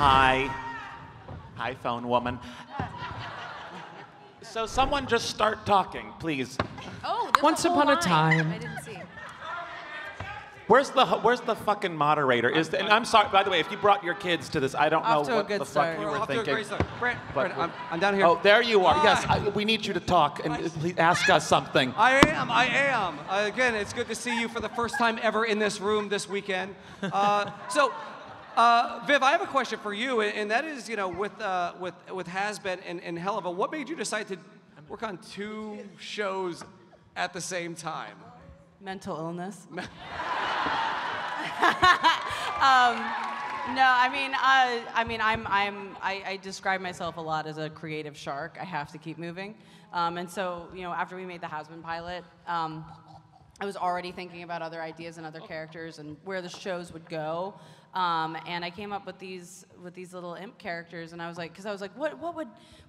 Hi. Hi, phone woman. So someone just start talking, please. Oh, there's Once a whole upon a line. time. I didn't see. Where's the fucking moderator? And I'm sorry, by the way, if you brought your kids to this, I don't know Off to a what good the start. fuck you We're were off to a thinking. great start. Brent, But- I'm down here. Oh, there you are. Hi. Yes, we need you to talk and please ask us something. I am. Again, it's good to see you for the first time ever in this room this weekend. Viv, I have a question for you, and that is, you know, with Has-Been and Helluva, what made you decide to work on 2 shows at the same time? Mental illness. No, I describe myself a lot as a creative shark. I have to keep moving. And so, you know, after we made the Has-Been pilot, I was already thinking about other ideas and other characters and where the shows would go. And I came up with these little imp characters, and I was like, what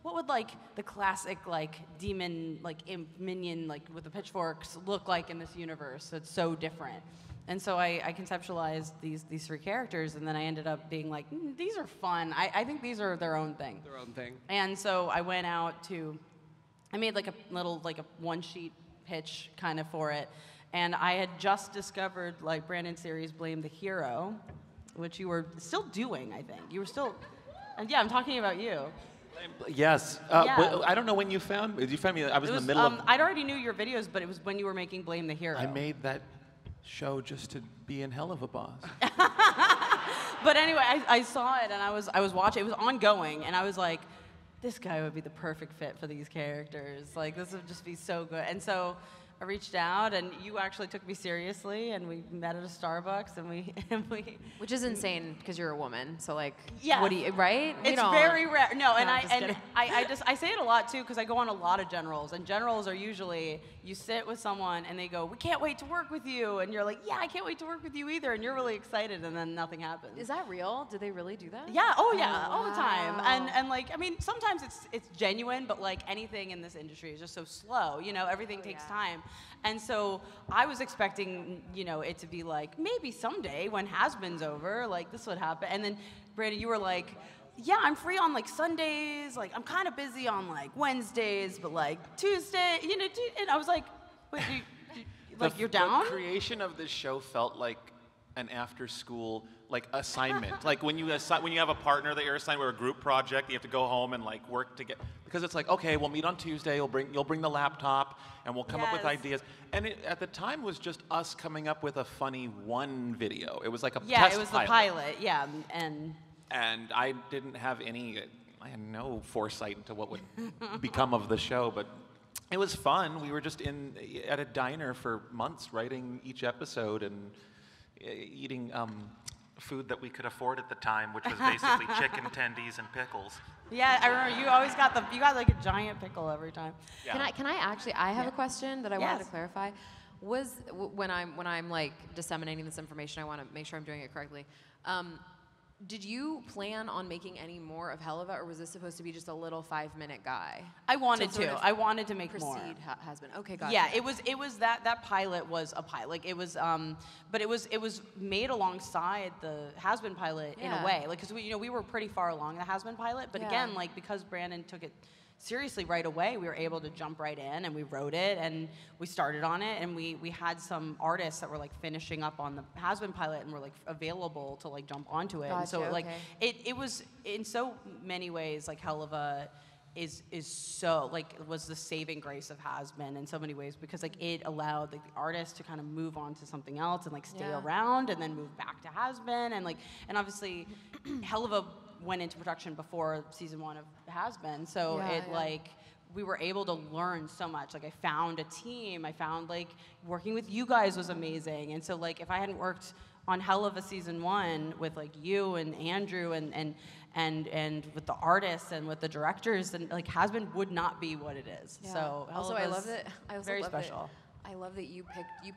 would like the classic like demon like imp minion like with the pitchforks look like in this universe? It's so different. And so I conceptualized these 3 characters, and then I ended up being like, these are fun. I think these are their own thing. Their own thing. And so I went out I made like a little like a 1-sheet pitch kind of for it, and I had just discovered like Brandon's series Blame the Hero, which you were still doing, I think. You were still, and yeah, I'm talking about you. Yes. Yeah. I don't know when you found me. You found me. I was in the middle of. I'd already knew your videos, but it was when you were making Blame the Hero. I made that show just to be in Helluva Boss. But anyway, I saw it and I was watching. It was ongoing, and I was like, this guy would be the perfect fit for these characters. Like, this would just be so good. And so I reached out, and you actually took me seriously, and we met at a Starbucks, and we. Which is insane because you're a woman. So like, Yeah. what do you, right? We It's don't- very rare. No, and No, I'm just kidding. I say it a lot too because I go on a lot of generals, and generals are usually you sit with someone and they go, "We can't wait to work with you," and you're like, "Yeah, I can't wait to work with you either," and you're really excited, and then nothing happens. Is that real? Do they really do that? Yeah. Oh yeah. All the time. wow. And like, I mean, sometimes it's genuine, but like anything in this industry is just so slow. You know, everything takes yeah. time. And so I was expecting, you know, it to be like maybe someday when Has-Been's over, like this would happen. And then Brandon, you were like, yeah, I'm free on like Sundays. Like I'm kind of busy on like Wednesdays, but like Tuesday, you know. And I was like, wait, like you're down? The creation of this show felt like an after-school like assignment. Like when you have a partner that you're assigned with a group project, you have to go home and like work to get, because it's like, okay, we'll meet on Tuesday. You'll bring the laptop and we'll come up with Yes. ideas. And it, at the time was just us coming up with a funny 1 video. It was like a Yeah, test it was pilot. the pilot. Yeah, and I didn't have I had no foresight into what would become of the show, but it was fun. We were just at a diner for months writing each episode and eating food that we could afford at the time, which was basically chicken tendies and pickles. yeah, I remember you always got like a giant pickle every time. Yeah. Can I actually? I have a question that I wanted Yes. to clarify. When I'm like disseminating this information, I want to make sure I'm doing it correctly. Did you plan on making any more of Helluva, or was this supposed to be just a little 5-minute guy? I wanted sort to. of I wanted to make Proceed more. Has-Been. Okay, got Yeah, it was that pilot was a pilot. Like it was, but it was made alongside the Has-Been pilot in a Yeah. way. Like because we were pretty far along the Has-Been pilot, but Yeah. again, like because Brandon took it seriously right away, we were able to jump right in and we wrote it and we started on it, and we had some artists that were like finishing up on the Has-Been pilot and were like available to like jump onto it. And so Gotcha, like okay. it was in so many ways like Helluva is so like was the saving grace of Has-Been in so many ways, because like it allowed like the artist to kind of move on to something else and like stay Yeah. around and then move back to Has-Been, and like and obviously Helluva went into production before season 1 of Has-Been, so Yeah, it yeah. like we were able to learn so much. Like I found a team. I found like working with you guys was amazing. And so like if I hadn't worked on Helluva season 1 with like you and Andrew and with the artists and with the directors, then like Has-Been would not be what it is. Yeah. So also, I Helluva's love that. I also very love special. I love that you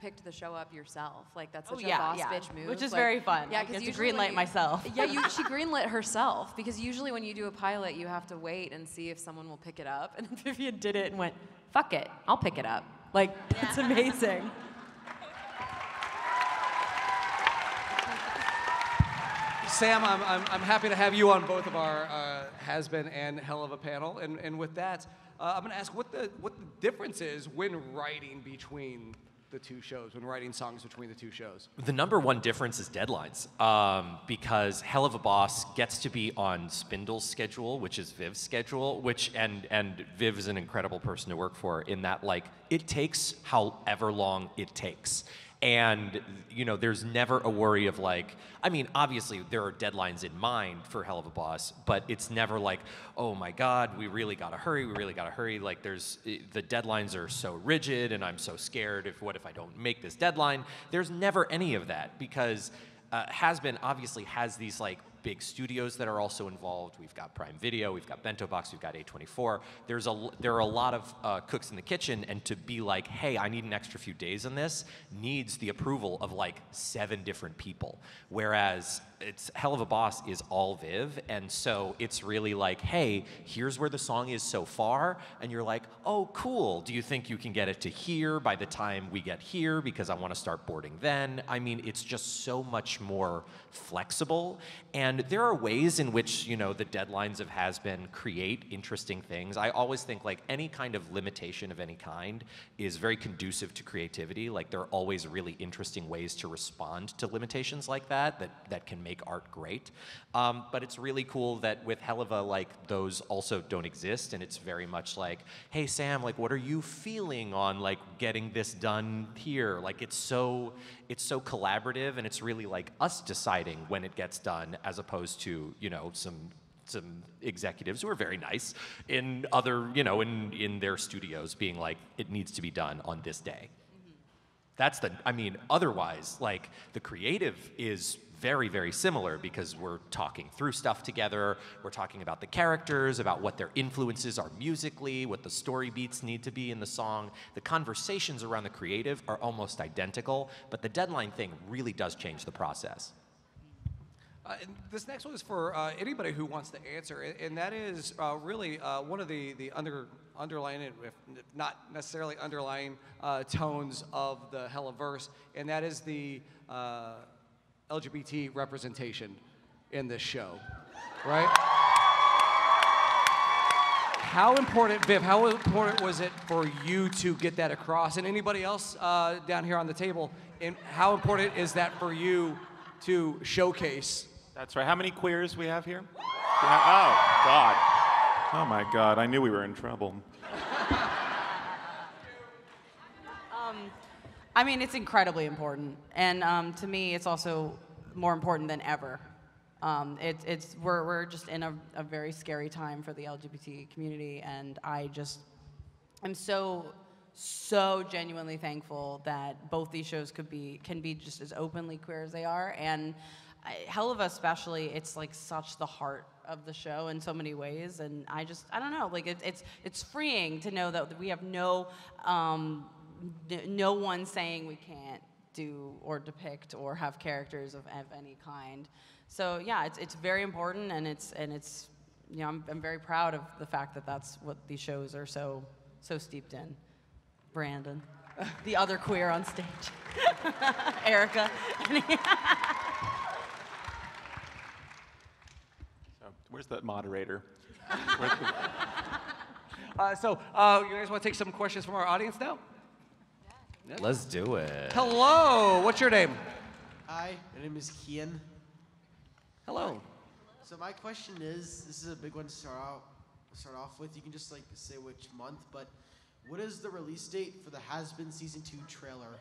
picked the show up yourself. Like that's Oh such a yeah, boss yeah. bitch move. Which is Like, very fun. Yeah, I because get to greenlight myself. Yeah, she greenlit herself, because usually when you do a pilot, you have to wait and see if someone will pick it up. And Vivian did it and went, "Fuck it, I'll pick it up." Like that's amazing. Sam, I'm happy to have you on both of our Has Been and Hell of a panel. And with that, I'm going to ask what the difference is when writing between the two shows, when writing songs between the two shows. The number one difference is deadlines, because Hell of a Boss gets to be on Spindle's schedule, which is Viv's schedule, and Viv is an incredible person to work for in that, like, it takes however long it takes. And, you know, there's never a worry of like, I mean, obviously there are deadlines in mind for Hell of a Boss, but it's never like, oh my God, we really gotta hurry, Like the deadlines are so rigid and I'm so scared what if I don't make this deadline? There's never any of that because Has Been obviously has these like big studios that are also involved. We've got Prime Video, we've got Bento Box, we've got A24. There are a lot of cooks in the kitchen, and to be like, hey, I need an extra few days on this, needs the approval of like 7 different people. Whereas it's Hell of a Boss is all Viv, and so it's really like, hey, here's where the song is so far, and you're like, oh, cool. Do you think you can get it to here by the time we get here? Because I want to start boarding then. I mean, it's just so much more flexible, and there are ways in which, you know, the deadlines of Has Been create interesting things. I always think like any kind of limitation of any kind is very conducive to creativity. Like there are always really interesting ways to respond to limitations like that can make art great. But it's really cool that with Helluva, like those also don't exist, and it's very much like, hey Sam, like what are you feeling on like getting this done here? Like it's so collaborative, and it's really like us deciding when it gets done as opposed to, you know, some executives who are very nice in other, you know, in their studios being like, it needs to be done on this day. That's I mean, otherwise, like the creative is very, very similar because we're talking through stuff together. We're talking about the characters, about what their influences are musically, what the story beats need to be in the song. The conversations around the creative are almost identical, but the deadline thing really does change the process. And this next one is for anybody who wants to answer, and that is really one of the underlying, if not necessarily underlying, tones of the Helliverse, and that is the LGBT representation in this show, right? How important, Viv, how important was it for you to get that across? And anybody else down here on the table, and how important is that for you to showcase? That's right. How many queers we have here? Oh, God. Oh, my God. I knew we were in trouble. I mean, it's incredibly important, and to me, it's also more important than ever. We're just in a very scary time for the LGBT community, and I'm so genuinely thankful that both these shows can be just as openly queer as they are, and Helluva especially, it's like such the heart of the show in so many ways, and I don't know, like it's freeing to know that we have no one saying we can't do or depict or have characters of any kind. So yeah, it's very important, and it's you know, I'm very proud of the fact that that's what these shows are so steeped in. Brandon, the other queer on stage, Erica. Where's the moderator? So you guys want to take some questions from our audience now? Yeah. Let's do it. Hello, what's your name? Hi, my name is Kian. Hello. So my question is, this is a big one to start off with. You can just like say which month, but what is the release date for the Has Been Season 2 trailer?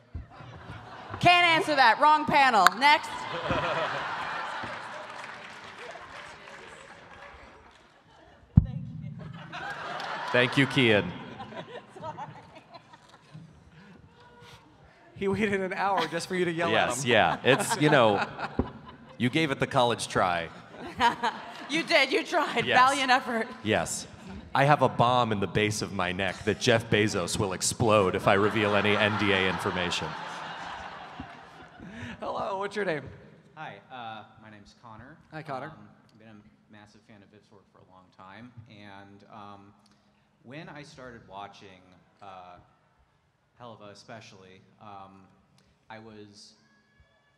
Can't answer that. Wrong panel. Next. Thank you, Kian. He waited an hour just for you to yell at him. Yes, yeah. It's, you know, you gave it the college try. You did. You tried. Yes. Valiant effort. Yes. I have a bomb in the base of my neck that Jeff Bezos will explode if I reveal any NDA information. Hello, what's your name? Hi, my name's Connor. Hi, Connor. I've been a massive fan of Viv's work for a long time, and when I started watching Helluva especially, I was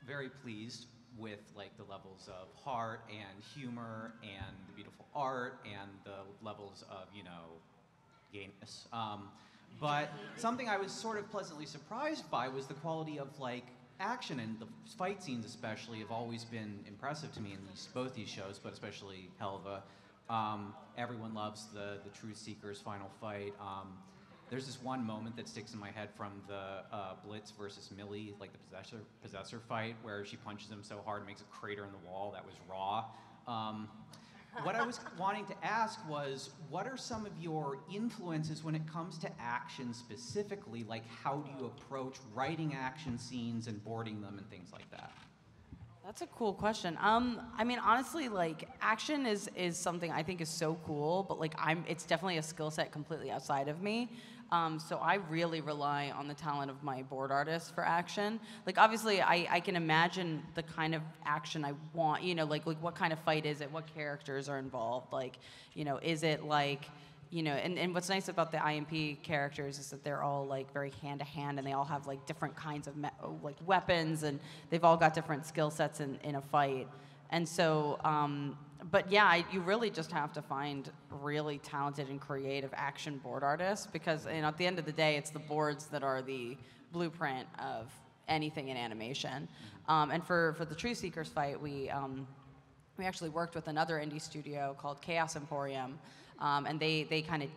very pleased with like the levels of heart and humor and the beautiful art and the levels of, you know, gayness. But something I was sort of pleasantly surprised by was the quality of like action, and the fight scenes especially have always been impressive to me in both these shows, but especially Helva. Everyone loves the Truth Seekers final fight. There's this one moment that sticks in my head from the Blitz versus Millie, like the possessor fight, where she punches him so hard it makes a crater in the wall. That was raw. What I was wanting to ask was, what are some of your influences when it comes to action specifically? Like, how do you approach writing action scenes and boarding them and things like that? That's a cool question. I mean, honestly, like action is something I think is so cool, but like it's definitely a skill set completely outside of me. So I really rely on the talent of my board artists for action. Like obviously, I can imagine the kind of action I want. You know, like what kind of fight is it? What characters are involved? Like, you know, is it like, you know, and what's nice about the IMP characters is that they're all like very hand to hand, and they all have like different kinds of like weapons, and they've all got different skill sets in a fight. And so, but yeah, you really just have to find really talented and creative action board artists, because you know, at the end of the day, it's the boards that are the blueprint of anything in animation. And for the Truth Seekers fight, we actually worked with another indie studio called Chaos Emporium. And they kind of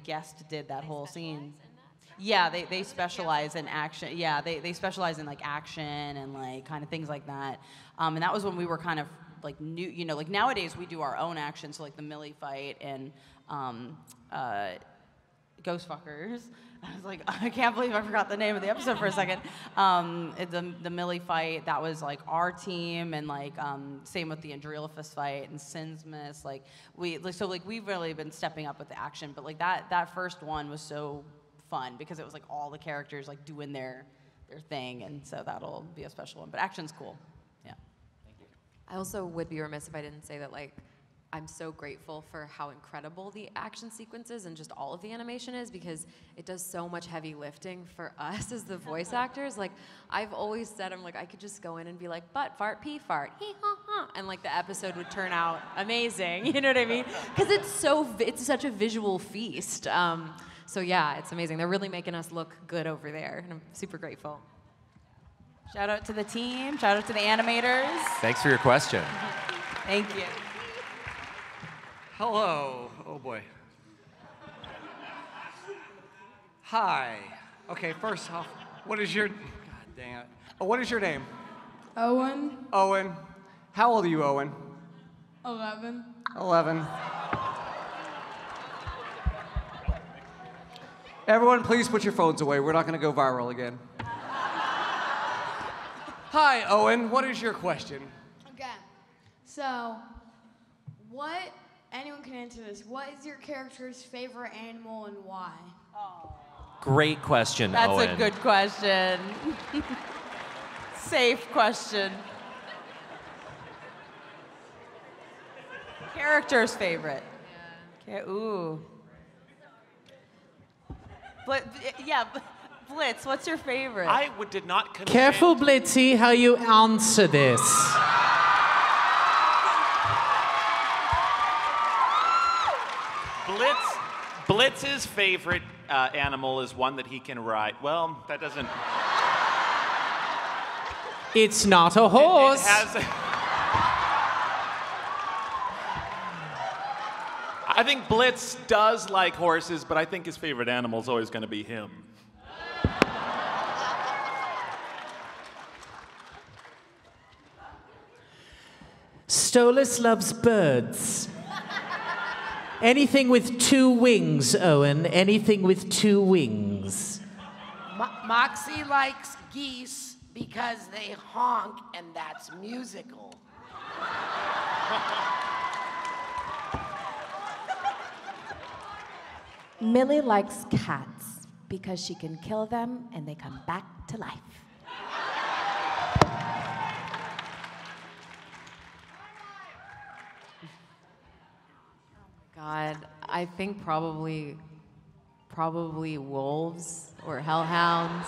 did that whole scene. Yeah, they specialize in action. Yeah, they specialize in like action and like kind of things like that. And that was when we were kind of like new, you know, like nowadays we do our own action. So like the Millie fight and Ghostfuckers. I was like, I can't believe I forgot the name of the episode for a second. The Millie fight, that was like our team, and like same with the Andreolifus fight and Sinsmas. Like we've really been stepping up with the action, but like that first one was so fun because it was like all the characters like doing their thing, and so that'll be a special one. But action's cool. Yeah. Thank you. I also would be remiss if I didn't say that like I'm so grateful for how incredible the action sequences and just all of the animation is, because it does so much heavy lifting for us as the voice actors. Like, I've always said, I'm like, I could just go in and be like, butt fart, pee fart, hee ha ha, and like the episode would turn out amazing. You know what I mean? Because it's such a visual feast. So yeah, it's amazing. They're really making us look good over there, and I'm super grateful. Shout out to the team. Shout out to the animators. Thanks for your question. Thank you. Hello. Oh boy. Hi. Okay, first off, what is your... God dang it. Oh, what is your name? Owen, Owen. How old are you, Owen? 11. 11. Everyone, please put your phones away. We're not going to go viral again. Hi, Owen. What is your question? Okay. So, anyone can answer this. What is your character's favorite animal and why? Great question, That's Owen. a good question. Safe question. Character's favorite. Yeah. Ooh. Blitz, what's your favorite? Did not consent. Careful, Blitzy, how you answer this. Blitz's favorite animal is one that he can ride. Well, that doesn't... It's not a horse. It has... I think Blitz does like horses, but I think his favorite animal is always going to be him. Stolas loves birds. Anything with two wings, Owen. Anything with two wings. Moxie likes geese because they honk, and that's musical. Millie likes cats because she can kill them and they come back to life. God, I think probably wolves or hellhounds.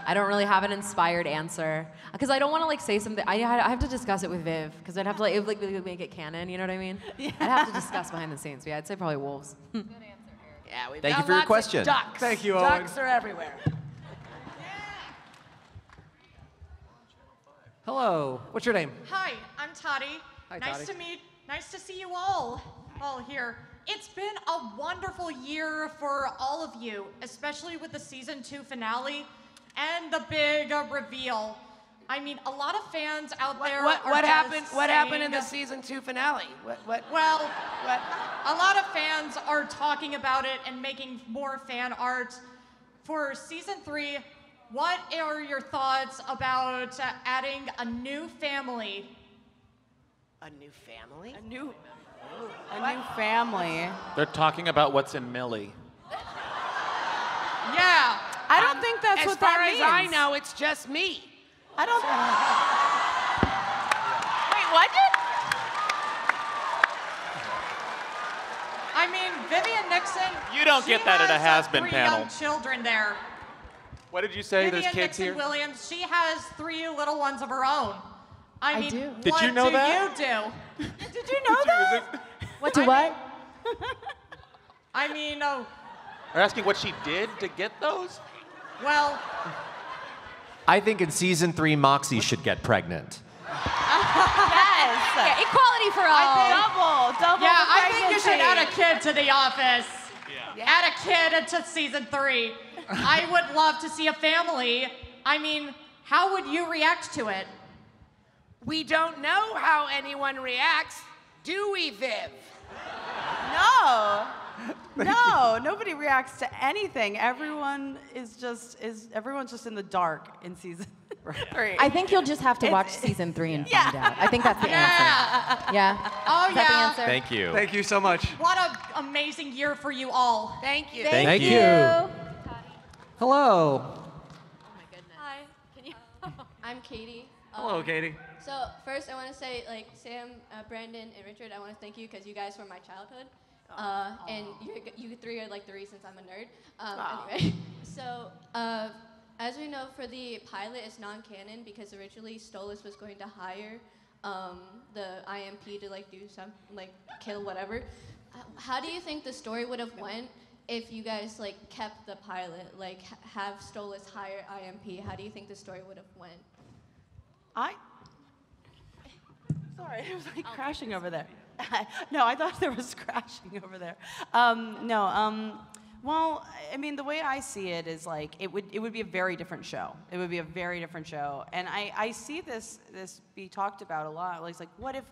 I don't really have an inspired answer because I don't want to like say something. I have to discuss it with Viv because I'd have to like, it would, like make it canon. You know what I mean? Yeah. I'd have to discuss behind the scenes. But yeah, I'd say probably wolves. Yeah, we've Thank got you for your lots of question. Ducks. Thank you, Owen. Ducks are everywhere. Hello. What's your name? Hi, I'm Toddy. Hi, nice Toddy. Nice to see you all here. It's been a wonderful year for all of you, especially with the season 2 finale and the big reveal. I mean, a lot of fans out there. What happened? What happened in the season 2 finale? Well, a lot of fans are talking about it and making more fan art for season 3. What are your thoughts about adding a new family? A new family? A new family. They're talking about what's in Millie. Yeah. I don't think that's as what that far means. as I know, it's just me. I don't. Wait, what? I mean, Vivian Nixon. You don't get that at a has-been three panel. young children there. What did you say? Vivian There's kids Nixon here? Williams. She has 3 little ones of her own. I mean, do. Did what you know do that? you do? Did you know that? What to what? I mean, They're asking what she did to get those? well, I think in season 3, Moxie should get pregnant. Yes. Yeah, equality for all. Double. yeah, the I think you should pregnancy. add a kid to The Office. Yeah. Add a kid into season 3. I would love to see a family. I mean, how would you react to it? We don't know how anyone reacts, do we, Viv? No. No, nobody reacts to anything. Everyone's just in the dark in season 3. I think you'll just have to watch season 3 and find out. I think that's the answer. Yeah. Oh, Is that the answer? Thank you. Thank you so much. What an amazing year for you all. Thank you. Thank you. Hello. Hi, can you? I'm Katie. Hello, Katie. So first, I want to say, like Sam, Brandon, and Richard, I want to thank you because you guys were my childhood, and you 3 are like the reasons I'm a nerd. Anyway, so as we know, for the pilot, it's non-canon because originally Stolas was going to hire the IMP to like do some like kill whatever. How do you think the story would have went if you guys like kept the pilot, like have Stolas hire IMP? How do you think the story would have went? Sorry, it was like crashing over there. No, I thought there was crashing over there. Well, I mean, the way I see it is like it would be a very different show. It would be a very different show, and I see this be talked about a lot. Like, it's like what if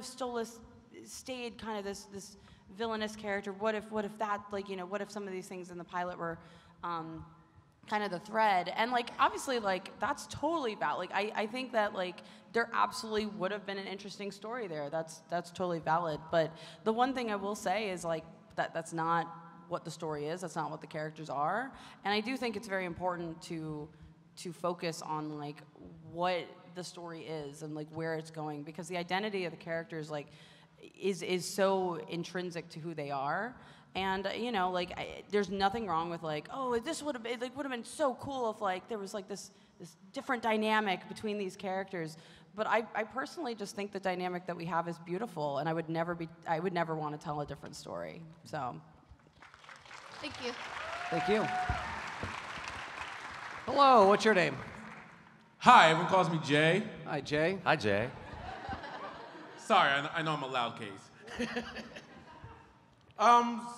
Stolas stayed kind of this villainous character? What if that, like, you know, what if some of these things in the pilot were kind of the thread? And like obviously like that's totally valid. Like I think that like there absolutely would have been an interesting story there. That's totally valid. But the one thing I will say is like that's not what the story is. That's not what the characters are. And I do think it's very important to focus on like what the story is and like where it's going, because the identity of the characters like is so intrinsic to who they are. And you know, like there's nothing wrong with like, oh, this would have been so cool if like there was like this different dynamic between these characters. But I personally just think the dynamic that we have is beautiful, and I would never want to tell a different story. So. Thank you. Thank you. Hello, what's your name? Hi, everyone calls me Jay. Hi, Jay. Hi, Jay. Sorry, I know I'm a loud case.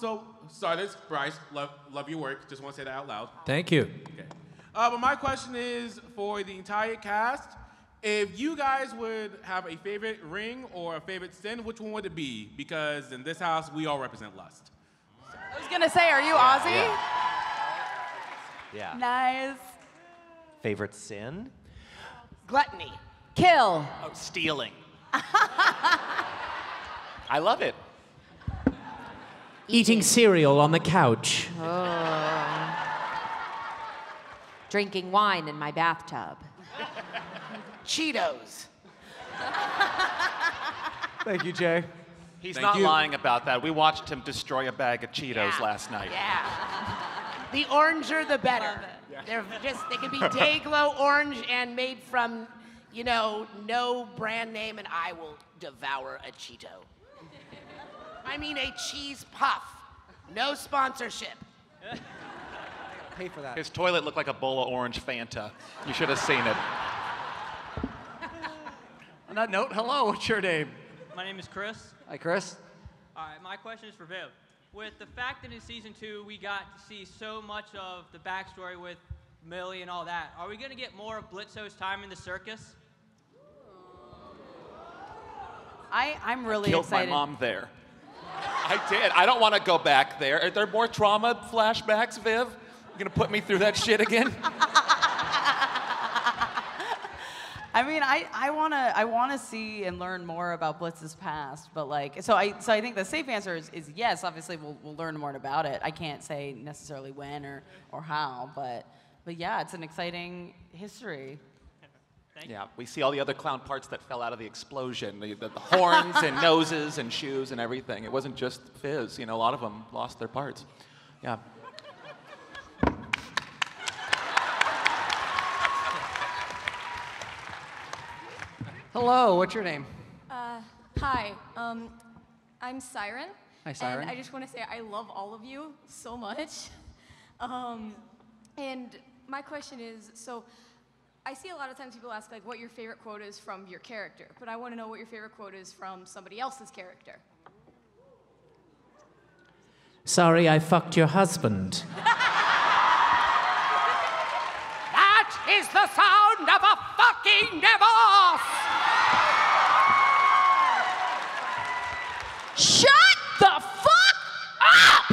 So, sorry, this is Bryce. Love your work. Just want to say that out loud. Thank you. Okay. But my question is for the entire cast. If you guys would have a favorite ring or a favorite sin, which one would it be? Because in this house, we all represent lust. I was gonna say, are you Aussie? Yeah. Nice. Favorite sin? Gluttony. Kill. Oh, stealing. I love it. Eating cereal on the couch. Oh. Drinking wine in my bathtub. Cheetos. Thank you, Jay. He's Thank not you. lying about that. We watched him destroy a bag of Cheetos Yeah. last night. Yeah. The oranger, the better. They can be day glow orange and made from, no brand name, and I will devour a Cheeto. I mean a cheese puff. No sponsorship. Pay for that. His toilet looked like a bowl of orange Fanta. You should have seen it. On that note, hello, what's your name? My name is Chris. Hi, Chris. All right, my question is for Viv. With the fact that in season 2 we got to see so much of the backstory with Millie and all that, are we going to get more of Blitzo's time in the circus? I'm really Killed excited. my mom there. I did. I don't want to go back there. Are there more trauma flashbacks, Viv? You gonna put me through that shit again? I mean, I wanna see and learn more about Blitz's past, but so I think the safe answer is yes. Obviously, we'll learn more about it. I can't say necessarily when or how, but yeah, it's an exciting history. Yeah, we see all the other clown parts that fell out of the explosion, the horns and noses and shoes and everything. It wasn't just Fizz. A lot of them lost their parts. Yeah. Hello, what's your name? Hi, I'm Siren. Hi, Siren. And I just want to say I love all of you so much. And my question is, so I see a lot of times people ask what your favorite quote is from your character, but I want to know what your favorite quote is from somebody else's character. Sorry, I fucked your husband. That is the sound of a fucking divorce! Shut the fuck up!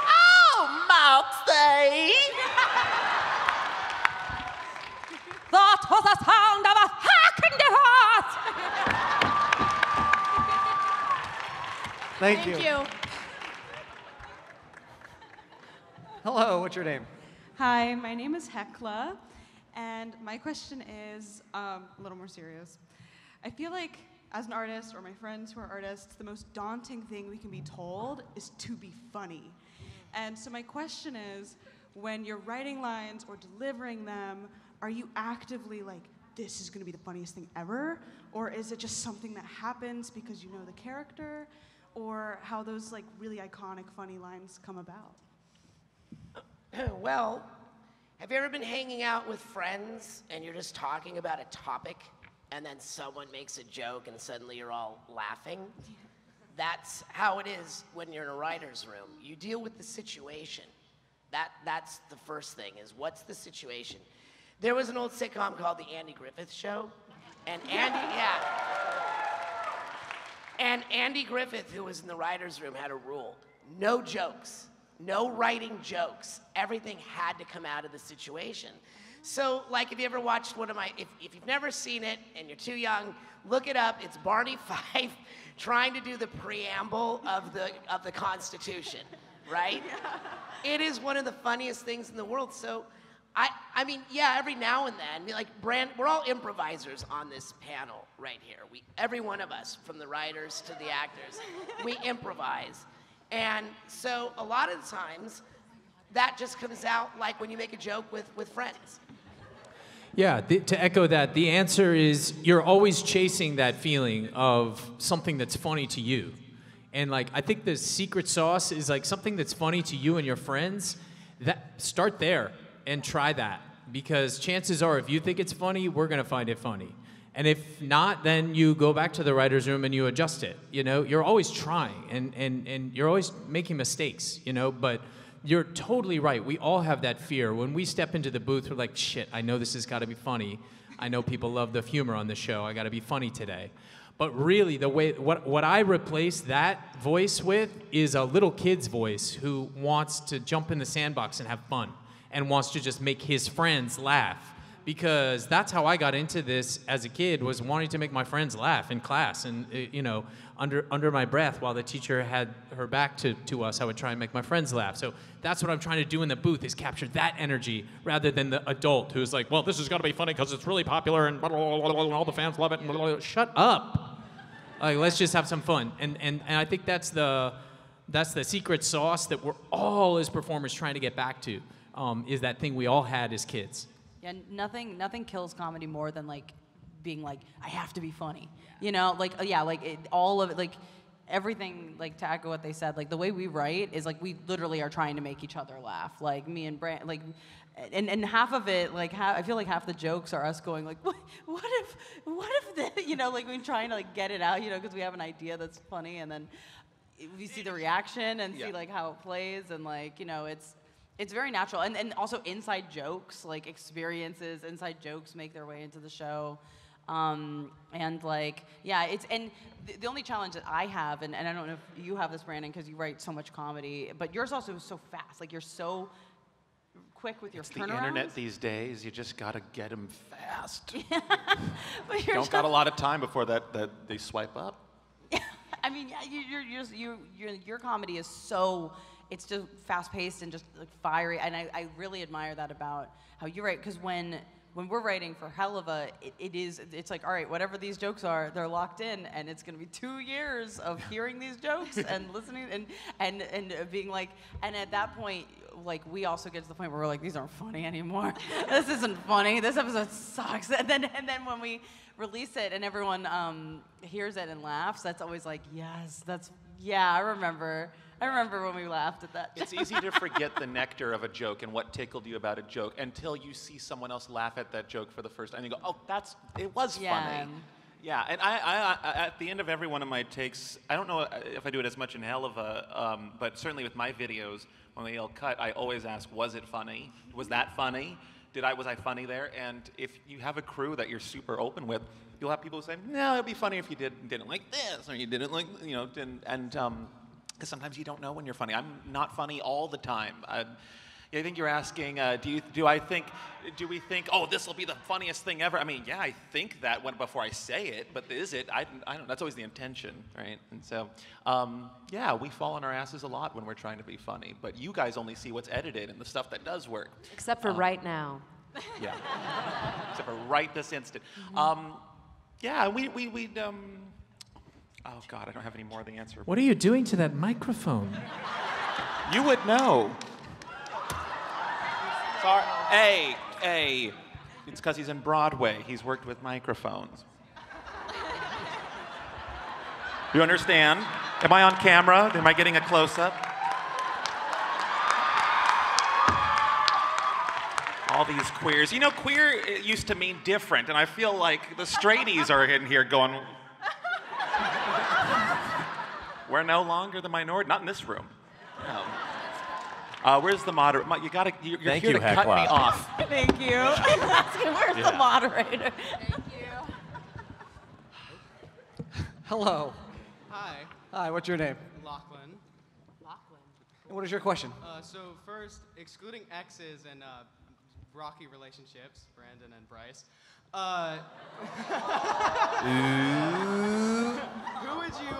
Oh, Moxie! That was the sound of a fucking divorce! Thank you. you. Hello, what's your name? Hi, my name is Hecla, and my question is a little more serious. I feel like, as an artist, or my friends who are artists, the most daunting thing we can be told is to be funny. And so my question is, when you're writing lines or delivering them, are you actively this is gonna be the funniest thing ever? Or is it just something that happens because you know the character? Or how those really iconic funny lines come about? Well, have you ever been hanging out with friends and you're just talking about a topic and then someone makes a joke and suddenly you're all laughing? That's how it is when you're in a writer's room. You deal with the situation. That's the first thing, is what's the situation? There was an old sitcom called The Andy Griffith Show, and Andy Griffith, who was in the writer's room, had a rule: no jokes. No writing jokes. Everything had to come out of the situation. So, if you ever watched one of my, if you've never seen it and you're too young, look it up. It's Barney Fife trying to do the preamble of the Constitution, right? Yeah. It is one of the funniest things in the world. So, I mean, yeah, every now and then, we're all improvisers on this panel right here. Every one of us, from the writers to the actors, we improvise. And so a lot of the times, that just comes out when you make a joke with friends. Yeah, to echo that, the answer is you're always chasing that feeling of something that's funny to you. And I think the secret sauce is something that's funny to you and your friends. Start there and try that, because chances are if you think it's funny, we're gonna find it funny. And if not, then you go back to the writer's room and you adjust it. You're always trying and you're always making mistakes, but you're totally right. We all have that fear. When we step into the booth, we're like, shit, I know this has got to be funny. I know people love the humor on the show. I got to be funny today. But really, what I replace that voice with is a little kid's voice who wants to jump in the sandbox and have fun and wants to just make his friends laugh. Because that's how I got into this as a kid, was wanting to make my friends laugh in class. And, under my breath, while the teacher had her back to us, I would try and make my friends laugh. So that's what I'm trying to do in the booth, is capture that energy rather than the adult who's like, well, this is going to be funny because it's really popular and, blah, blah, blah, blah, and all the fans love it. And blah, blah, blah. Shut up. Let's just have some fun. And I think that's the that's the secret sauce that we're all as performers trying to get back to. Is that thing we all had as kids. Yeah, nothing kills comedy more than like being like, I have to be funny. You know, like all of it, like everything, like to echo what they said, like the way we write is like we literally are trying to make each other laugh. Like me and Brand, like, and half of it, like I feel like half the jokes are us going like, what if the, you know, like we're trying to like get it out, you know, because we have an idea that's funny, and then we see the reaction and see like how it plays, and like, you know, it's very natural. And also inside jokes, like experiences, inside jokes make their way into the show. And like, yeah, the only challenge that I have, and I don't know if you have this, Brandon, because you write so much comedy, but yours also is so fast. Like you're so quick with your turnarounds. The internet these days, you just gotta get them fast. But You don't got a lot of time before that they swipe up. I mean, yeah, your comedy is so, it's just fast paced and just like fiery, and I really admire that about how you write, because when we're writing for Helluva, it's like, all right, whatever these jokes are, they're locked in, and it's gonna be 2 years of hearing these jokes and listening and being like, and at that point, like we also get to the point where we're like, these aren't funny anymore. This isn't funny. This episode sucks. And then when we release it and everyone hears it and laughs, that's always like, yes, I remember when we laughed at that. It's easy to forget the nectar of a joke and what tickled you about a joke until you see someone else laugh at that joke for the first time. And you go, oh, it was funny. Yeah, and I at the end of every one of my takes, I don't know if I do it as much in Helluva, but certainly with my videos, when they all cut, I always ask, was it funny? Was that funny? Was I funny there? And if you have a crew that you're super open with, you'll have people who say, no, it'd be funny if you didn't like this, or you didn't like, you know, because sometimes you don't know when you're funny. I'm not funny all the time. I think you're asking, do we think, oh, this will be the funniest thing ever? I mean, yeah, I think that before I say it, but is it? I don't. That's always the intention, right? And so, yeah, we fall on our asses a lot when we're trying to be funny. But you guys only see what's edited and the stuff that does work. Except for right now. Yeah. Except for right this instant. Yeah, oh God, I don't have any more of the answer. What are you doing to that microphone? You would know. Sorry. Hey. It's because he's in Broadway. He's worked with microphones. You understand? Am I on camera? Am I getting a close-up? All these queers. You know, queer used to mean different, and I feel like the straighties are in here going, we're no longer the minority. Not in this room. No. Where's the moderator? You're Thank here you, to cut me Hecla. off. Thank you. I'm asking, where's the moderator? Thank you. Hello. Hi, Hi, what's your name? Lachlan. And what is your question? So first, excluding exes and rocky relationships, Brandon and Bryce, who would you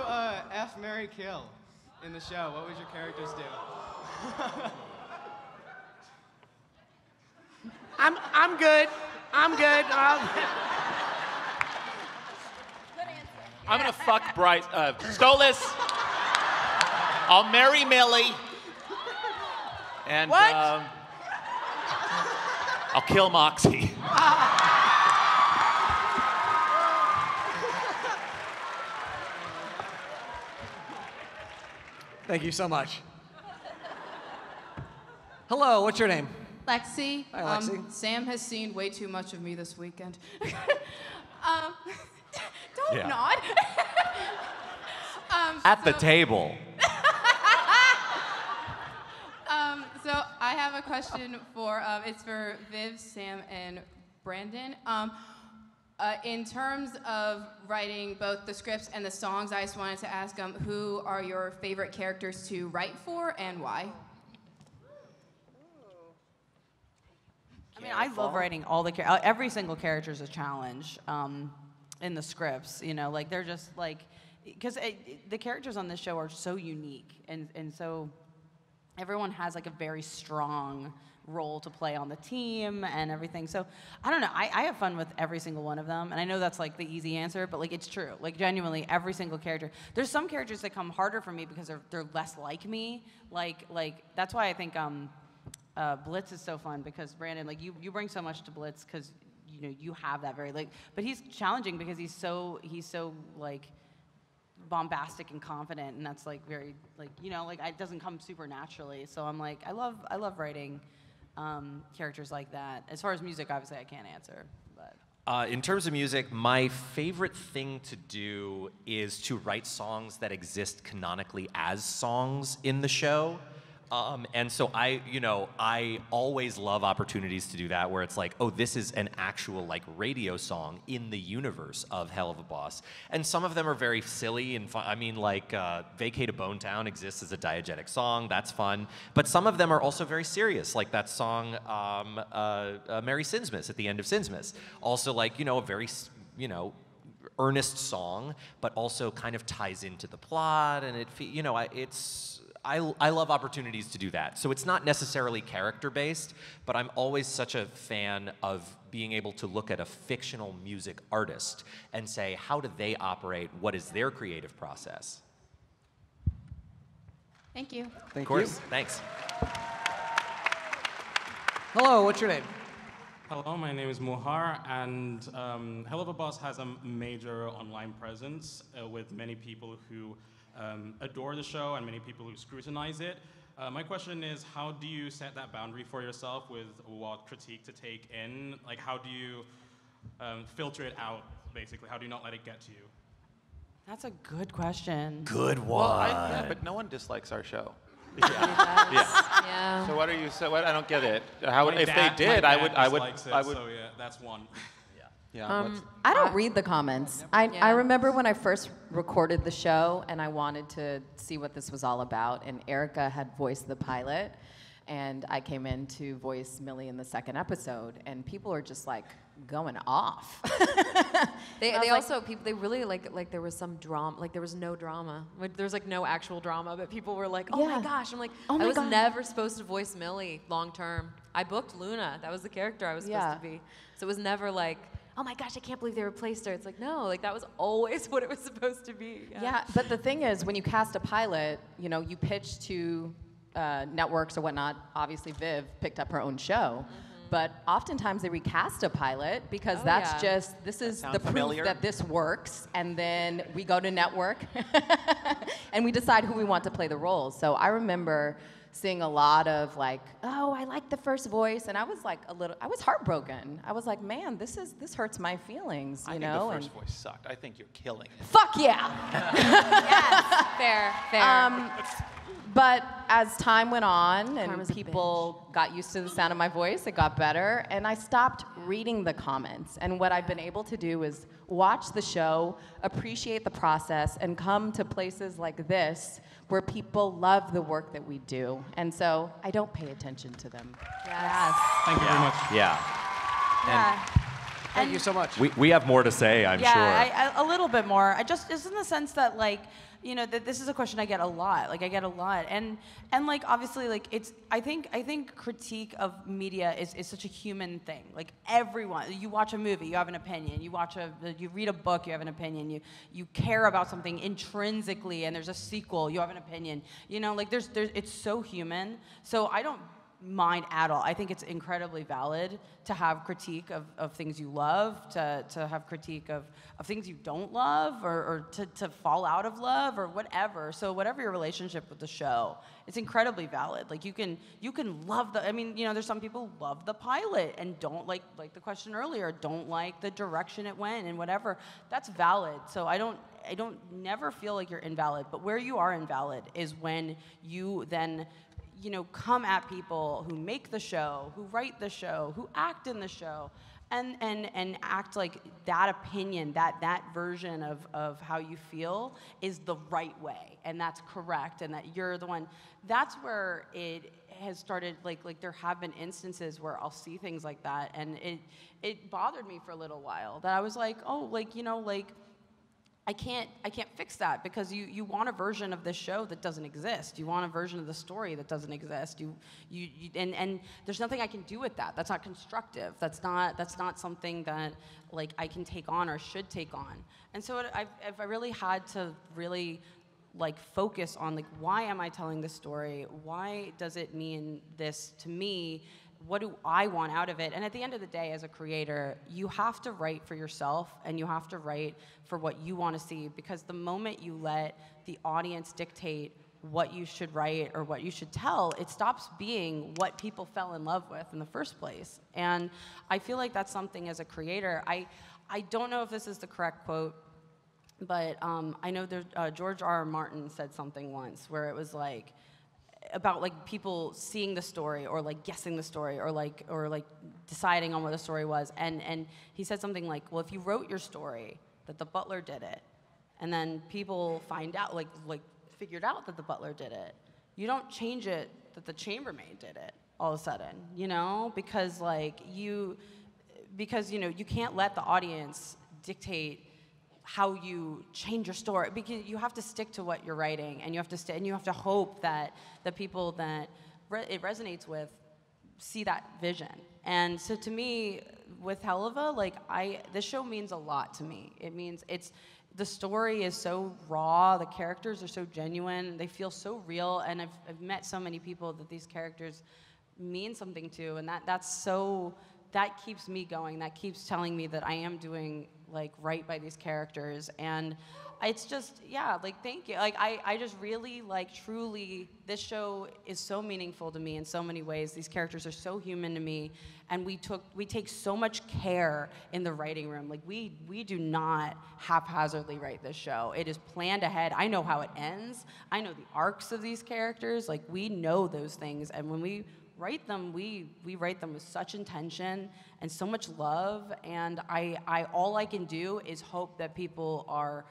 F, marry, kill in the show? What would your characters do? I'm good. I'm gonna fuck Bryce. Stolas. I'll marry Millie. And What? I'll kill Moxie. Thank you so much. Hello, what's your name? Lexi. Hi, Lexi. Sam has seen way too much of me this weekend. Don't Yeah. nod. At the table. So I have a question for, it's for Viv, Sam, and Brandon. In terms of writing both the scripts and the songs, I just wanted to ask who are your favorite characters to write for and why? I mean, I love writing all the every single character is a challenge in the scripts. You know, like they're just like, because the characters on this show are so unique and so everyone has like a very strong role to play on the team and everything. So I don't know. I have fun with every single one of them, and I know that's like the easy answer, but like it's true. Like genuinely, every single character. There's some characters that come harder for me because they're less like me. Like that's why I think Blitz is so fun, because Brandon, like you bring so much to Blitz because you know you have that very like. But he's challenging because he's so like bombastic and confident, and that's like very like you know like it doesn't come super naturally. So I'm like I love writing characters like that. As far as music, obviously I can't answer. But in terms of music, my favorite thing to do is to write songs that exist canonically as songs in the show. And so I always love opportunities to do that, where it's like, oh, this is an actual like radio song in the universe of Hell of a Boss. And some of them are very silly and fun. I mean, like Vacate a Bone Town exists as a diegetic song. That's fun. But some of them are also very serious, like that song Merry Sinsmas at the end of Sinsmas. Also like, a very, earnest song, but also kind of ties into the plot, and I love opportunities to do that. So it's not necessarily character-based, but I'm always such a fan of being able to look at a fictional music artist and say, how do they operate? What is their creative process? Thank you. Of course. Thanks. Hello, what's your name? Hello, my name is Muhar, and Hell of a Boss has a major online presence with many people who adore the show and many people who scrutinize it. My question is, how do you set that boundary for yourself with what critique to take in? Like, how do you filter it out, basically? How do you not let it get to you? that's a good question. Good one. Well, but no one dislikes our show. Yeah. So what are you? So what? I don't get it. How? My If dad- they did, my I dad would. dislikes it, So yeah, that's one. Yeah. I don't read the comments. I Yeah. remember when I first recorded the show and I wanted to see what this was all about, and Erica had voiced the pilot, and I came in to voice Millie in the second episode, and people were just like going off. They And I was like- also people they really like there was some drama, like there was no drama, like there was like no actual drama, but people were like, oh Yeah. my gosh. I'm like, Oh I my was God. never supposed to voice Millie long term. I booked Luna. That was the character I was supposed Yeah. to be. So it was never like, oh my gosh, I can't believe they replaced her. It's like, no, like that was always what it was supposed to be. Yeah, but the thing is, when you cast a pilot, you pitch to networks or whatnot. Obviously, Viv picked up her own show. But oftentimes they recast a pilot because Oh, that's yeah. just, this is sound the proof familiar? that this works. And then we go to network and we decide who we want to play the roles. So I remember seeing a lot of like, oh, I like the first voice. And I was like I was heartbroken. I was like, man, this hurts my feelings, I you think know? the first and voice sucked. I think you're killing it. fuck yeah. Fair. But as time went on and Karma's a people got used to the sound of my voice, it got better, and I stopped reading the comments. And what I've been able to do is watch the show, appreciate the process, and come to places like this where people love the work that we do. And so I don't pay attention to them. Yes. Thank you very much. Yeah. Yeah. Thank you so much. We have more to say, I'm sure. Yeah, a little bit more. I just in the sense that like, that this is a question I get a lot. Like I get a lot, and like obviously like it's. I think critique of media is such a human thing. Like everyone, you watch a movie, you have an opinion. You read a book, you have an opinion. You care about something intrinsically, and there's a sequel, you have an opinion. Like there's it's so human. So I don't mind at all. I think it's incredibly valid to have critique of things you love, to have critique of things you don't love, or to fall out of love or whatever. So whatever your relationship with the show, it's incredibly valid. Like you can love there's some people who love the pilot and don't like the question earlier, don't like the direction it went and whatever. That's valid. So I don't never feel like you're invalid, but where you are invalid is when you then come at people who make the show, who write the show, who act in the show, and act like that opinion, that version of how you feel is the right way, and that's correct, and that you're the one. That's where it has started, like there have been instances where I'll see things like that, and it bothered me for a little while, that I was like, oh, I can't fix that because you want a version of this show that doesn't exist. You want a version of the story that doesn't exist. And there's nothing I can do with that. That's not constructive. That's not something that like I can take on or should take on. And so I really had to really like focus on like, why am I telling this story? Why does it mean this to me? What do I want out of it? And at the end of the day, as a creator, you have to write for yourself and you have to write for what you want to see, because the moment you let the audience dictate what you should write or what you should tell, it stops being what people fell in love with in the first place. And I feel like that's something as a creator, I don't know if this is the correct quote, but I know George R.R. Martin said something once where it was like, about like people seeing the story or like guessing the story or like deciding on what the story was, and he said something like, well, if you wrote your story that the butler did it and then people find out like figured out that the butler did it, you don't change it that the chambermaid did it all of a sudden, you know, because you can't let the audience dictate how you change your story, because you have to stick to what you're writing, and you have to hope that the people that it resonates with see that vision. And so to me, with Helluva, this show means a lot to me. It means the story is so raw, the characters are so genuine, they feel so real, and I've met so many people that these characters mean something to, and that keeps me going. That keeps telling me that I am doing right by these characters. And it's just, thank you. I just really truly, this show is so meaningful to me in so many ways. These characters are so human to me, and we take so much care in the writing room. We do not haphazardly write this show. It is planned ahead. I know how it ends. I know the arcs of these characters. We know those things, and when we write them, we write them with such intention and so much love, and all I can do is hope that people are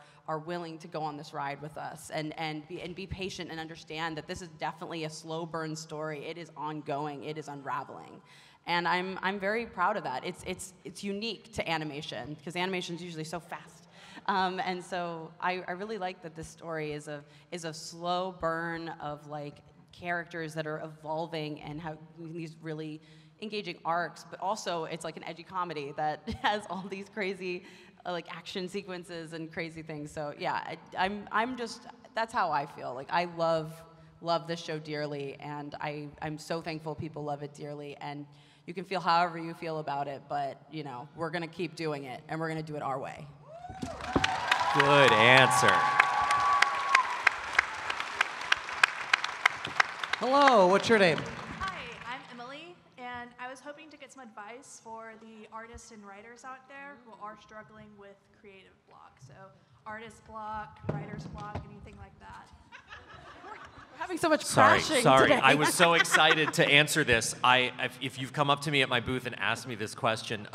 willing to go on this ride with us and be patient and understand that this is definitely a slow burn story. It is ongoing. It is unraveling. And I'm very proud of that. It's unique to animation, because animation is usually so fast. And so I really like that this story is a slow burn of characters that are evolving and have these really engaging arcs, but also it's like an edgy comedy that has all these crazy action sequences and crazy things. So yeah, I'm just, that's how I feel. I love this show dearly, and I'm so thankful people love it dearly, and you can feel however you feel about it, but we're gonna keep doing it, and we're gonna do it our way. Good answer. Hello, what's your name? Hi, I'm Emily, and I was hoping to get some advice for the artists and writers out there who are struggling with creative block. So artist block, writer's block, anything like that. We're having so much crashing Sorry. today. I was so excited to answer this. If you've come up to me at my booth and asked me this question,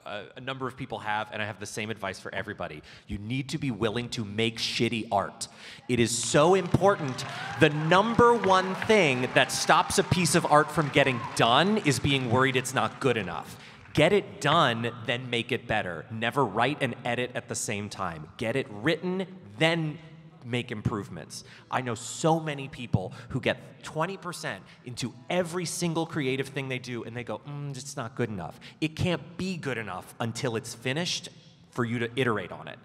a number of people have, and I have the same advice for everybody. You need to be willing to make shitty art. It is so important. The number one thing that stops a piece of art from getting done is being worried it's not good enough. Get it done, then make it better. Never write and edit at the same time. Get it written, then make improvements. I know so many people who get 20% into every single creative thing they do, and they go, it's not good enough. It can't be good enough until it's finished for you to iterate on it.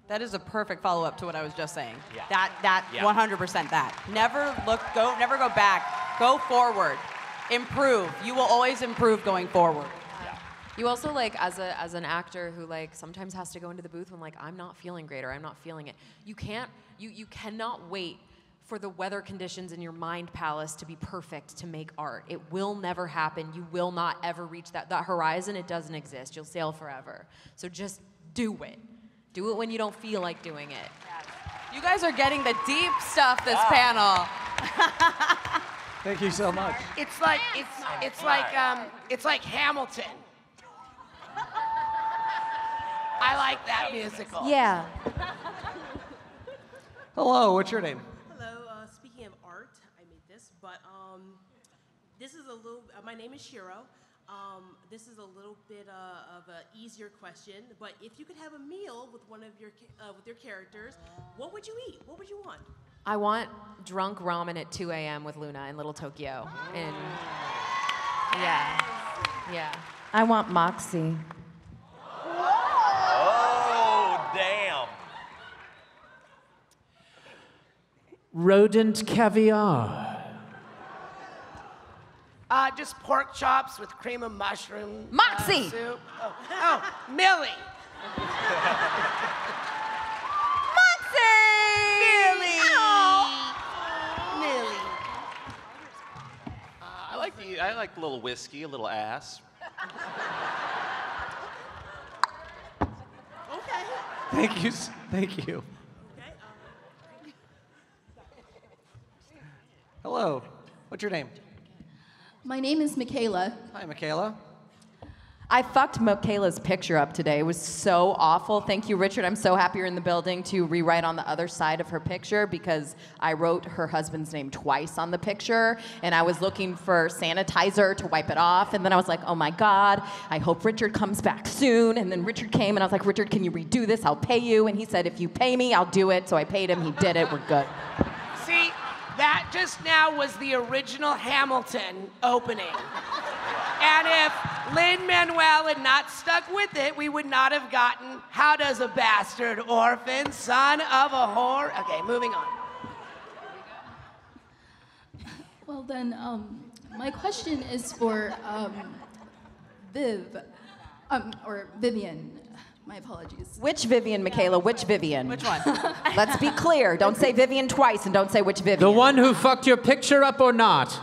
That is a perfect follow-up to what I was just saying. Yeah. That Yeah. 100% that. Never go back. Go forward. Improve. You will always improve going forward. You also as an actor who sometimes has to go into the booth when I'm not feeling great or I'm not feeling it. You cannot wait for the weather conditions in your mind palace to be perfect to make art. It will never happen. You will not ever reach that horizon. It doesn't exist. You'll sail forever. So just do it. Do it when you don't feel like doing it. You guys are getting the deep stuff this panel. Thank you so much. It's like Hamilton. I like that musical. Yeah. Hello, what's your name? Hello. Speaking of art, I made this, but this is a little. My name is Shiro. This is a little bit of an easier question, but if you could have a meal with one of your with your characters, what would you eat? What would you want? I want drunk ramen at 2 a.m. with Luna in Little Tokyo. And yeah. I want Moxie. Oh, damn. Rodent caviar. Just pork chops with cream of mushroom. Moxie! Soup. Oh, Millie. Millie. Millie. I like a little whiskey, a little ass. Okay. Thank you. Thank you. Hello. What's your name? My name is Michaela. Hi, Michaela. I fucked Michaela's picture up today. It was so awful. Thank you, Richard. I'm so happy you're in the building to rewrite on the other side of her picture because I wrote her husband's name twice on the picture, and I was looking for sanitizer to wipe it off, and then I was like, oh my God, I hope Richard comes back soon. And then Richard came, and I was like, Richard, can you redo this? I'll pay you. And he said, if you pay me, I'll do it. So I paid him. He did it. We're good. See, that just now was the original Hamilton opening. And if Lin-Manuel had not stuck with it, we would not have gotten How Does a Bastard Orphan, Son of a Whore? Okay, moving on. Well then, my question is for or Vivian. My apologies. Which Vivian, Michaela? Which Vivian? Which one? Let's be clear. Don't say Vivian twice and don't say which Vivian. The one who fucked your picture up or not?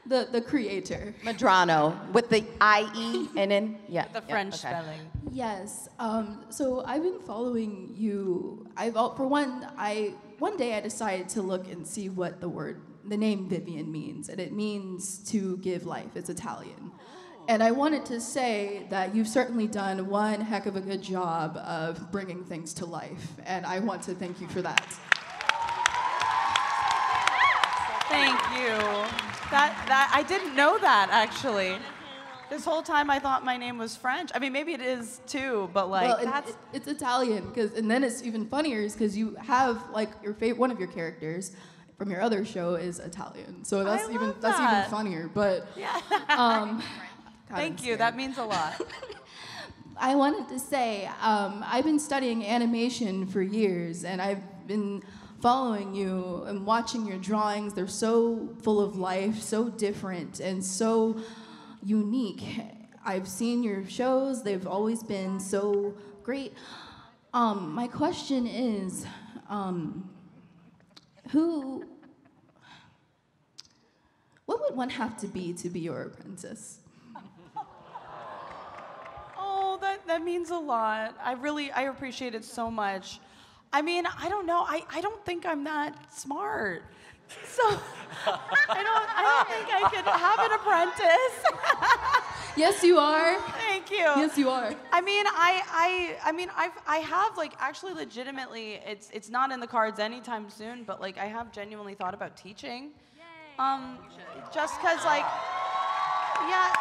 The creator. Madrano with the I-E and in, yeah. The French spelling. Yes. So I've been following you. One day I decided to look and see what the name Vivian means, and it means to give life. It's Italian. And I wanted to say that you've certainly done one heck of a good job of bringing things to life, and I want to thank you for that. Thank you. That I didn't know that actually. This whole time I thought my name was French. I mean, maybe it is too, but like Well, that's it's Italian, and then it's even funnier because you have like one of your characters from your other show is Italian, so that's even funnier. But God, Thank you. That means a lot. I wanted to say I've been studying animation for years, and I've been following you and watching your drawings. They're so full of life, so different, and so unique. I've seen your shows. They've always been so great. My question is, what would one have to be your apprentice? Oh, that means a lot. I appreciate it so much. I mean, I don't know. I don't think I'm that smart. So I don't think I could have an apprentice. Yes, you are. Thank you. Yes, you are. I mean, I have like actually legitimately, it's not in the cards anytime soon, but like I have genuinely thought about teaching. Just cause like, yeah.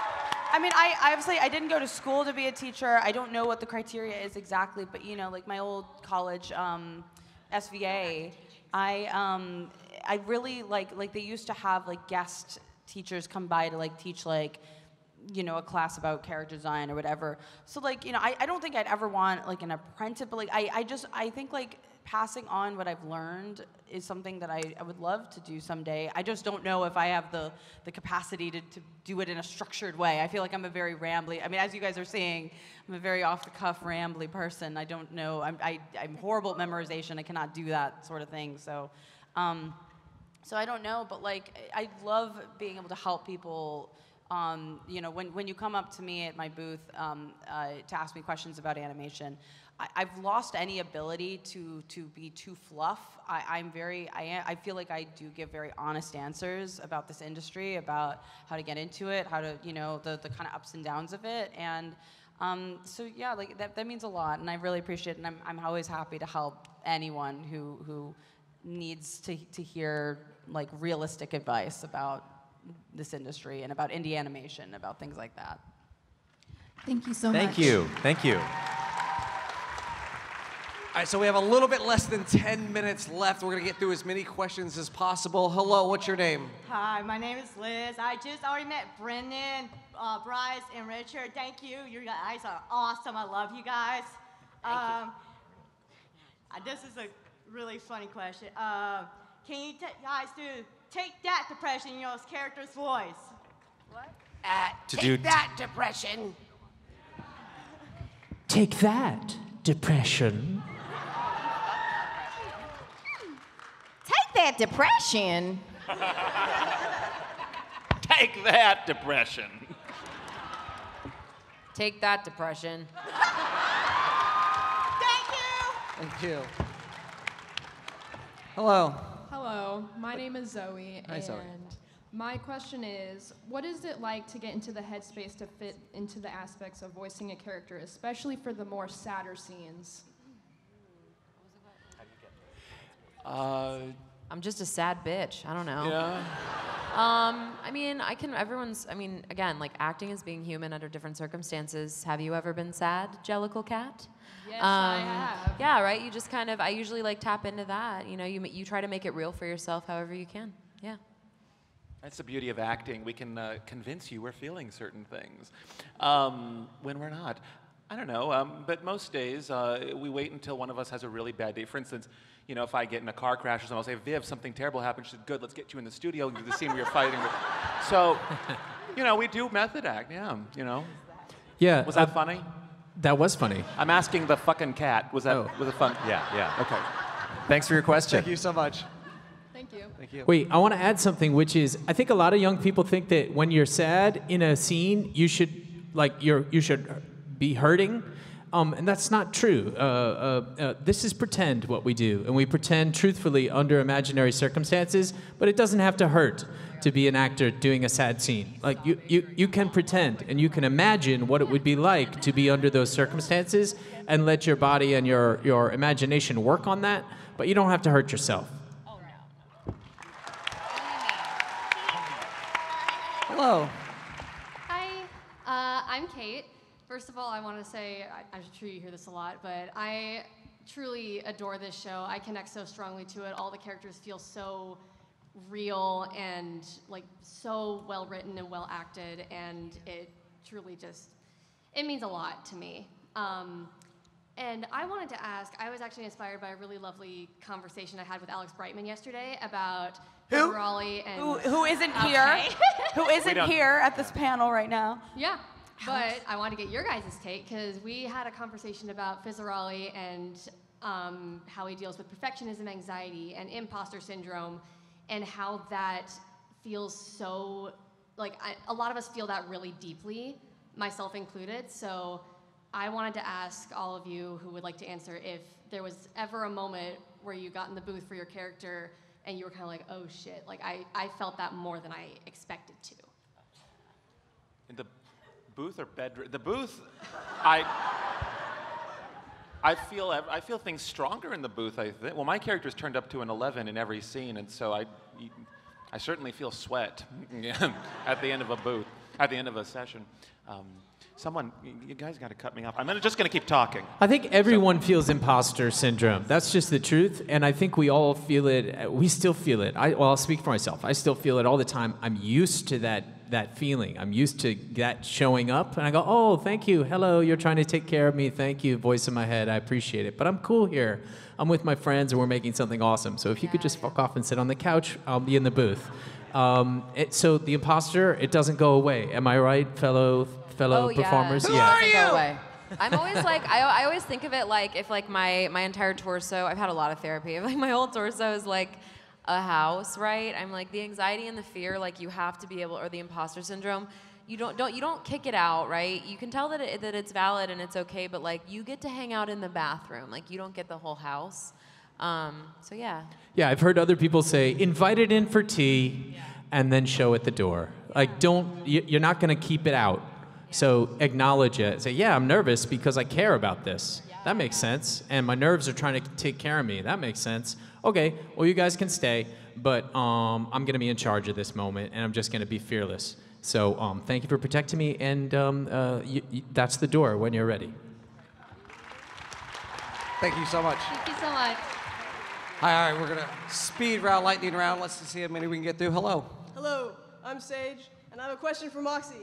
I mean, I obviously I didn't go to school to be a teacher. I don't know what the criteria is exactly, but you know, like my old college, SVA, I really like they used to have like guest teachers come by to like teach like, you know, a class about character design or whatever. So like, you know, I don't think I'd ever want like an apprentice, but like I think like passing on what I've learned is something that I would love to do someday. I just don't know if I have the capacity to do it in a structured way. I feel like I'm a very rambly, I mean, as you guys are seeing, I'm a very off-the-cuff, rambly person. I don't know, I'm horrible at memorization. I cannot do that sort of thing. So, so I don't know, but like, I love being able to help people. You know, when you come up to me at my booth to ask me questions about animation, I've lost any ability to be too fluff. I feel like I do give very honest answers about this industry, about how to get into it, how to, you know, the kind of ups and downs of it. And so yeah, like that means a lot, and I really appreciate it, and I'm always happy to help anyone who needs to hear like realistic advice about this industry and about indie animation, about things like that. Thank you so much. Thank you. Thank you. All right, so we have a little bit less than 10 minutes left. We're going to get through as many questions as possible. Hello, what's your name? Hi, my name is Liz. I just already met Brendan, Bryce, and Richard. Thank you. You guys are awesome. I love you guys. This is a really funny question. Can you guys do Take That Depression in your character's voice? What? Take that, depression. Take that, depression. Take that depression. Take that, depression. Take that, depression. Thank you. Hello. Hello, my name is Zoe, Hi, and Zoe. my question is, what is it like to get into the headspace to fit into the aspects of voicing a character, especially for the more sadder scenes? I'm just a sad bitch. I don't know. Yeah. I mean, again, like acting is being human under different circumstances. Have you ever been sad, Jellicle Cat? Yes, I have. Yeah, right? You just kind of, I usually like tap into that. You know, you try to make it real for yourself however you can. Yeah. That's the beauty of acting. We can convince you we're feeling certain things when we're not. I don't know, but most days we wait until one of us has a really bad day. For instance, you know, if I get in a car crash or something, I'll say, Viv, something terrible happened. She said, good, let's get you in the studio and do the scene where you're fighting. So, you know, we do method act, yeah, you know. Yeah. Was that funny? That was funny. I'm asking the fucking cat. Was it fun? Yeah. Okay. Thanks for your question. Thank you so much. Thank you. Thank you. Wait, I want to add something, which is I think a lot of young people think that when you're sad in a scene, you should be hurting, and that's not true. This is pretend what we do, and we pretend truthfully under imaginary circumstances, but it doesn't have to hurt to be an actor doing a sad scene. Like you can pretend and you can imagine what it would be like to be under those circumstances and let your body and your imagination work on that, but you don't have to hurt yourself. Hello. Hi, I'm Kate. First of all, I want to say, I'm sure you hear this a lot, but I truly adore this show. I connect so strongly to it. All the characters feel so real and like so well written and well acted, and it truly just, it means a lot to me. And I wanted to ask, I was actually inspired by a really lovely conversation I had with Alex Brightman yesterday about Raleigh and Who isn't here? Who isn't here at this panel right now? Yeah, but I want to get your guys' take because we had a conversation about Fizzarolli and how he deals with perfectionism anxiety and imposter syndrome and how that feels so, like a lot of us feel that really deeply, myself included. So I wanted to ask all of you who would like to answer if there was ever a moment where you got in the booth for your character and you were kind of like, oh shit, like I felt that more than I expected to. In the booth or bedroom? The booth, I feel things stronger in the booth, I think. Well, my character's turned up to an 11 in every scene, and so I certainly feel sweat at the end of a booth, at the end of a session. You guys got to cut me off. I'm just going to keep talking. I think everyone feels imposter syndrome. That's just the truth, and I think we all feel it. We still feel it. I'll speak for myself. I still feel it all the time. I'm used to that feeling. I'm used to that showing up, and I go, oh, thank you. Hello, you're trying to take care of me. Thank you, voice in my head. I appreciate it. But I'm cool here. I'm with my friends, and we're making something awesome. So if you could just fuck off and sit on the couch, I'll be in the booth. So the imposter, it doesn't go away. Am I right, fellow performers? Who are you? Go away. I'm always like, I always think of it like if like my entire torso, I've had a lot of therapy, like my whole torso is like a house, right? I'm like the anxiety and the fear, like you have to be able, or the imposter syndrome, you don't kick it out, right? You can tell that it's valid and it's okay, but like you get to hang out in the bathroom, like you don't get the whole house. So yeah. Yeah, I've heard other people say, invite it in for tea and then show at the door. Like you're not gonna keep it out. So acknowledge it. Say, yeah, I'm nervous because I care about this. That makes sense. And my nerves are trying to take care of me. That makes sense. Okay, well, you guys can stay, but I'm going to be in charge of this moment, and I'm just going to be fearless. So thank you for protecting me, and that's the door when you're ready. Thank you so much. Thank you so much. Hi, all right, we're going to speed round, lightning round. Let's see how many we can get through. Hello. Hello, I'm Sage, and I have a question for Moxie.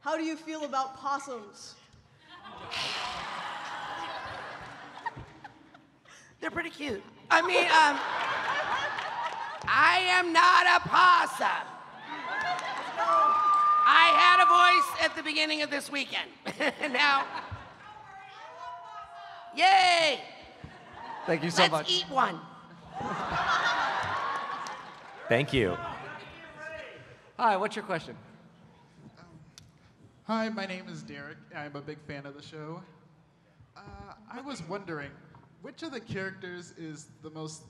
How do you feel about possums? They're pretty cute. I mean, I am not a possum. I had a voice at the beginning of this weekend. And now, yay! Thank you so Let's much. eat one. Thank you. Hi, what's your question? Hi, my name is Derek. I'm a big fan of the show. I was wondering, which of the characters is the most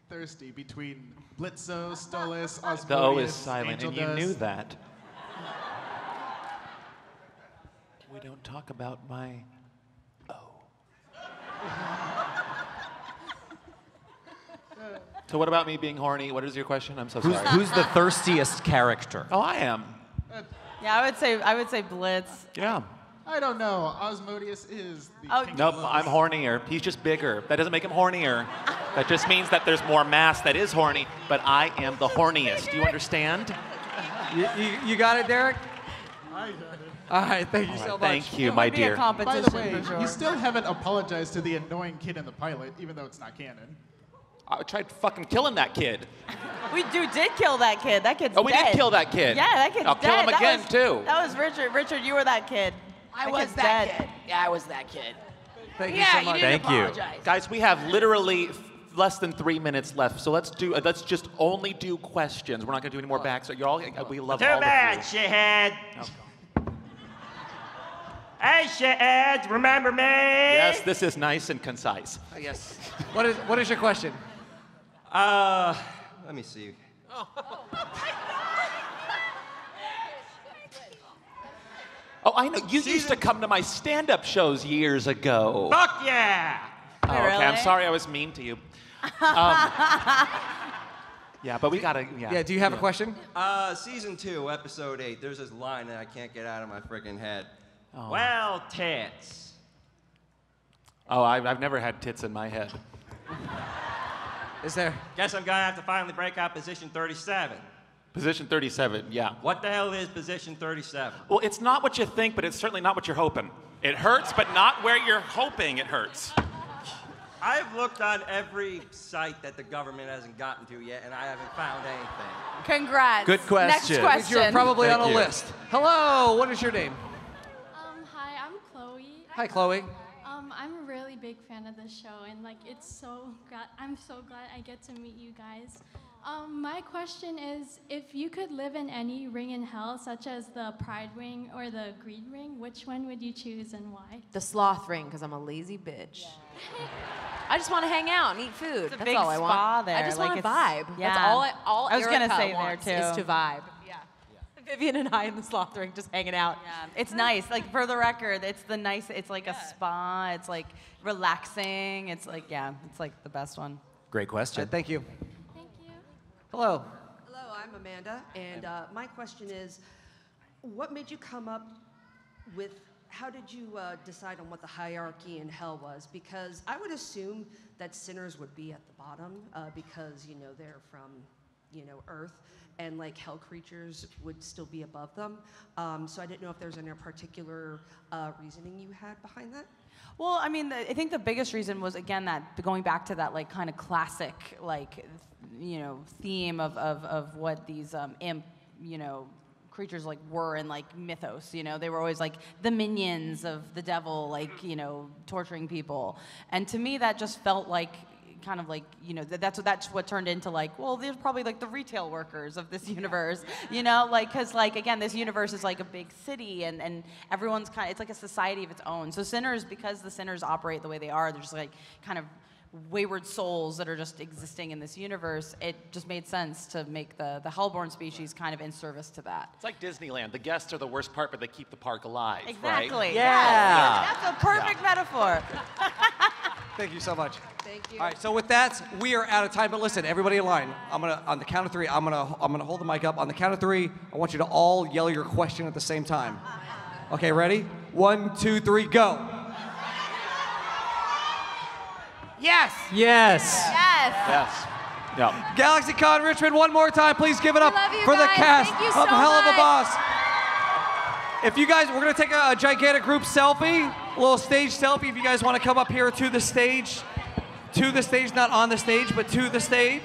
thirsty between Blitzo, Stolas, Osmodeus, The O is silent, Angel and you Dust? knew that. We don't talk about my O. So what about me being horny? What is your question? I'm so sorry. Who's the thirstiest character? Oh, I am. Yeah, I would say Blitz. Yeah. I don't know. Osmodeus is the pink Nope, gloves. I'm hornier. He's just bigger. That doesn't make him hornier. That just means that there's more mass that is horny, but I am the horniest. Do you understand? You got it, Derek? I got it. All right, thank you All so right, much. thank you, my dear. By the way, you still haven't apologized to the annoying kid in the pilot, even though it's not canon. I tried fucking killing that kid. We did kill that kid. That kid's Oh, we dead. did kill that kid. Yeah, that kid's I'll dead. kill him That again, was- too. That was Richard. Richard, you were that kid. I That was kid's that dead. kid. Yeah, I was that kid. Thank yeah, you so much. didn't Thank you. apologize. Guys, we have literally less than 3 minutes left, so let's just only do questions. We're not gonna do any more backs. You all, we love Too all bad, of you. shithead. Hey, shithead, remember me? Yes, this is nice and concise. Yes. What is your question? Let me see. Oh, I know. You used to come to my stand-up shows years ago. Fuck yeah! Oh, okay, I'm sorry I was mean to you. Yeah, but we gotta. Yeah. Do you have a question? Season 2, episode 8. There's this line that I can't get out of my freaking head. Oh. Well, tits. Oh, I've never had tits in my head. Is there? Guess I'm gonna have to finally break out position 37. Position 37, yeah. What the hell is position 37? Well, it's not what you think, but it's certainly not what you're hoping. It hurts, but not where you're hoping it hurts. I've looked on every site that the government hasn't gotten to yet, and I haven't found anything. Congrats. Good question. Next question. You're probably Thank on a you. list. Hello, what is your name? Hi, I'm Chloe. Hi, Chloe. I'm a really big fan of the show, and like I'm so glad I get to meet you guys. My question is, if you could live in any ring in hell, such as the Pride Ring or the Greed Ring, which one would you choose and why? The sloth ring, because I'm a lazy bitch. I just want to hang out and eat food. It's a That's big all I want. spa there. I just like want to it's- vibe. Yeah. That's all I was gonna Erica say there, wants too. is to vibe. Yeah. Vivian and I in the sloth ring just hanging out. Yeah, it's nice. Like for the record, it's like a spa. It's like relaxing. It's like it's like the best one. Great question. Thank you. Thank you. Hello. Hello, I'm Amanda, and my question is, what made you come up with, how did you decide on what the hierarchy in hell was? Because I would assume that sinners would be at the bottom because, they're from, Earth, and like hell creatures would still be above them. So I didn't know if there's any particular reasoning you had behind that. Well, I mean, I think the biggest reason was, again, that going back to that like kind of classic theme of what these imp creatures like were in like mythos. They were always like the minions of the devil, like torturing people. And to me, that just felt like kind of like that's what turned into like, well, there's probably like the retail workers of this universe, because again, this universe is like a big city and everyone's it's like a society of its own. So sinners, because the sinners operate the way they are, they're just like kind of wayward souls that are just existing in this universe. It just made sense to make the Hellborn species kind of in service to that. It's like Disneyland. The guests are the worst part, but they keep the park alive. Exactly. Right? Yeah. That's a perfect metaphor. Thank you so much. Thank you. All right, so with that, we are out of time. But listen, everybody in line. I'm gonna on the count of three. I'm gonna hold the mic up. On the count of three, I want you to all yell your question at the same time. Okay, ready? 1, 2, 3, go. Yes. Yes. Yes. Yeah. GalaxyCon Richmond, one more time. Please give it up love you for the guys. cast Thank you of so Hell of a much. Boss. If you guys, we're gonna take a gigantic group selfie, a little stage selfie. If you guys want to come up here to the stage, not on the stage, but to the stage.